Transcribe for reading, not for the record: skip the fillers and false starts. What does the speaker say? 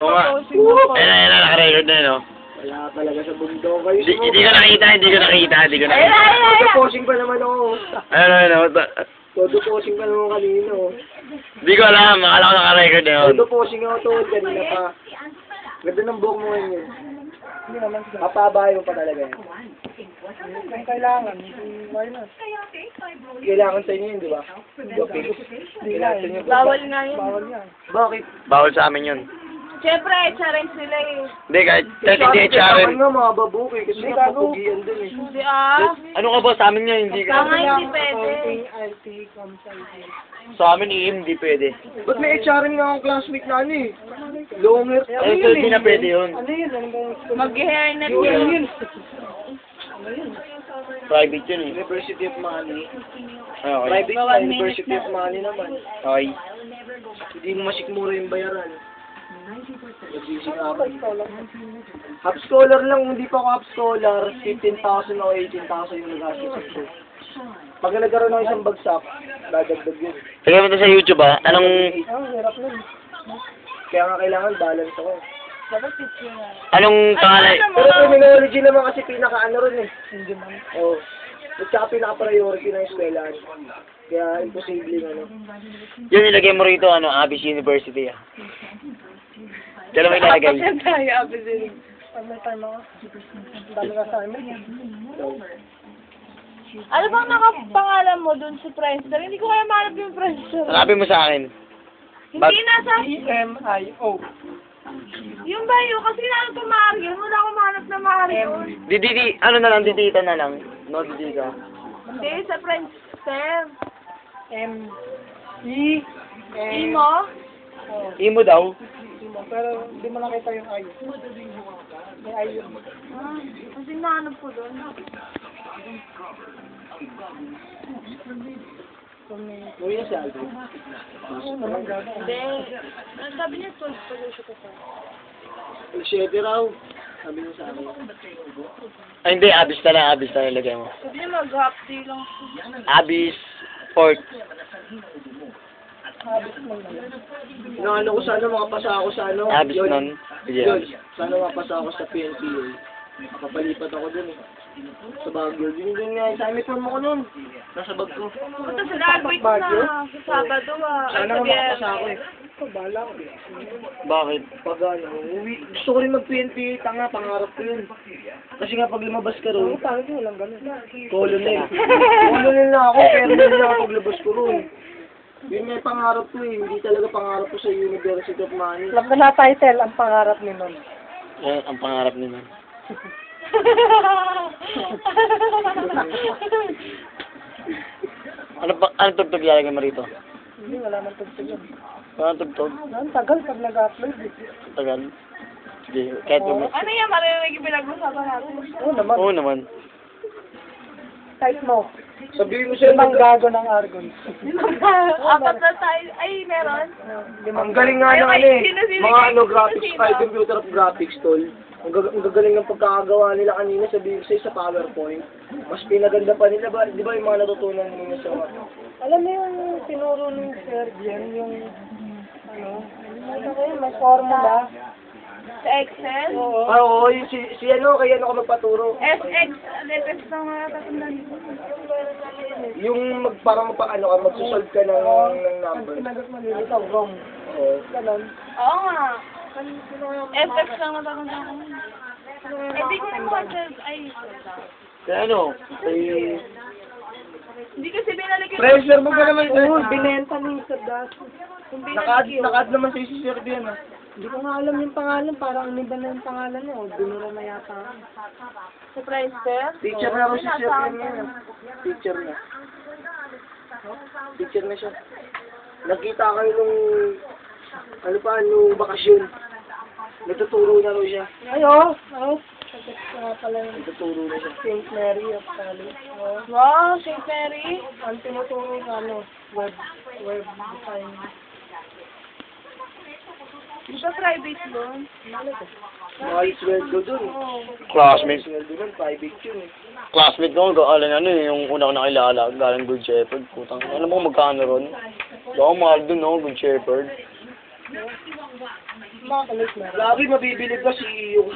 Oo nga. Proposing ako. Ayun na, naka-record na yun, no? Wala talaga sa bundok kayo. Hindi ko nakita. Todo posing pa naman ako. Ayun. Todo posing pa naman kanina. Hindi ko alam, akala ko naka-record na yun. Todo posing ako to, kanina pa. Ganda ng buhok mo ngayon. Hindi naman. Papabahay mo pa talaga yan. Kung kailangan, why not? Kailangan sa inyo yun, di ba? Kailangan sa inyo. Bawal nga yun. Bakit? Bawal sa amin yun. Siyempre, challenge nila eh. Hindi, kahit hindi HRM. nga mga babuki kasi napapugian dun eh. Hindi ah. Ano ka ba, sa amin yun, hindi ka. Tama, hindi pwede. Sa amin, hindi pwede. Ba't may HRM nga akong classmate na ano eh? Longer. Ay, so, hindi na pwede yun. Ano yun? Mag-hairnet Yun yun. yun. Private yun eh. University of Manny. Okay. Private Bawal na University of Manny naman. Okay. Hindi mo masikmura yung bayaran. Half scholar lang, hindi pa ako half scholar. 15,000 o 18,000 yung nagastos ko. Pag nagkaroon ng isang bagsak, dadagdag yun. Sige mo to sa YouTube ah. Anong... Hirap nun. Kaya nga kailangan balance ako. Anong pangalan? Pero criminology naman kasi pinaka-ano rin eh. Oo. At saka pinaka-priority ng eskwelahan. Kaya imposible ano. Yun ilagay mo rito, ano, Abyss University ah. Diyan mo ilalagay. Kapag tayo, abising. Pag may time ako, dami ka sa amin. Ano bang nakapangalan mo dun sa Friendster? Hindi ko kaya mahanap yung Friendster. Hanapin mo sa akin. Hindi nasa... EMIO. Yung ba yun? Kasi naano ito Mario. Wala akong mahanap na Mario. Ano na lang, didita na lang. No, didita. Hindi, sa Friendster. E. Imo? Imo daw. Pero hindi mo nakita yung I. May I yun. Ah, kasi nahanap ko dun. Uy, na si Aldo. Hindi. Sabi niya, 12 pa daw siya kasi. 7 raw. Sabi niya sa akin. Ay, hindi, Abyss na lang, ilagay mo. Sabi niya, mag-half day lang siya. Abyss, Port. Ano ko sana makapasa ako sa ano. Abyss yun. nun. Yun. Sana makapasa ako sa PNPA. Makapalipat ako dun eh. Sa Baguio. Yun nga, sa uniform ako nun. Nasa bag ko. Punta sa Dagwit na. Sa Sabado ah. Sana nga makapasa ako eh. Bala ko eh. Bakit? Pag ano, gusto ko rin mag-PNPA, tanga, pangarap ko yun. Kasi nga pag lumabas ka ron, colonel. Colonel na ako, pero hindi na ako paglabas ko ron. Yun nga yung pangarap ko eh, hindi talaga pangarap ko sa University of Manny. Alam ko na title, ang pangarap ni Ma'am. Yan ang pangarap nila. Ano tugtog ilalagay mo rito? Hindi, wala man tugtog yun. Ano tugtog? Ang tagal pag nag-upload eh. Tagal. Sige, kahit mo. Ano yan? Marinig yung pinag-usapan natin. Oo naman. Oo naman. Type mo. Sabihin mo siya, Limang gago ng Argon. Apat na tayo. Ay, meron. ang galing nga ng ano eh, mga ano graphics, file computer of graphics tol. Ang gagaling ng pagkakagawa nila kanina, sabihin ko sa'yo sa PowerPoint. Mas pinaganda pa nila, ba, di ba yung mga natutunan nila sa mga... Alam mo yung tinuro ng Sir Jen, yung ano kayo, may formula. Sa Excel? Oo. Ah, oo, yung si ano, kaya ano ka magpaturo. FX. FX na nga tatandaan ko. Yung parang ano ka, magsusolve ka ng number. Pinagot mo nila ito, wrong. Oo. Ganon. Oo nga. FX lang natatandaan ko. Eh, di ko yung water. Ay, Kaya ano? hindi kasi binalik yung... Pressure mo ka naman. Oo, binenta ni Sir Das. Naka-add naman sa si Sir Dian ah. Hindi ko nga alam yung pangalan, parang iniba na yung pangalan niya, o binura na yata. Sa Friendster? Teacher na rin si Sir Dian ngayon ah. Teacher na. Teacher na siya. Nagkita kayo nung, ano pa, nung bakasyon. Nagtuturo na rin siya. Ay, oo. Oo. Pala yung Nagtuturo na siya. St. Mary of College. Oo. Wow, St. Mary. Ang tinuturo sa web design. Di ba private doon? Mahal sweldo dun. Classmate. Sweldo dun, private yun eh. Classmate ko, galing ano eh, yung una ko nakilala, galing Good Shepherd. Putang, alam mo kung magkano ron? Baka mahal dun, no, Good Shepherd. Mga kalit na. Lagi mabibilib ka, CEO.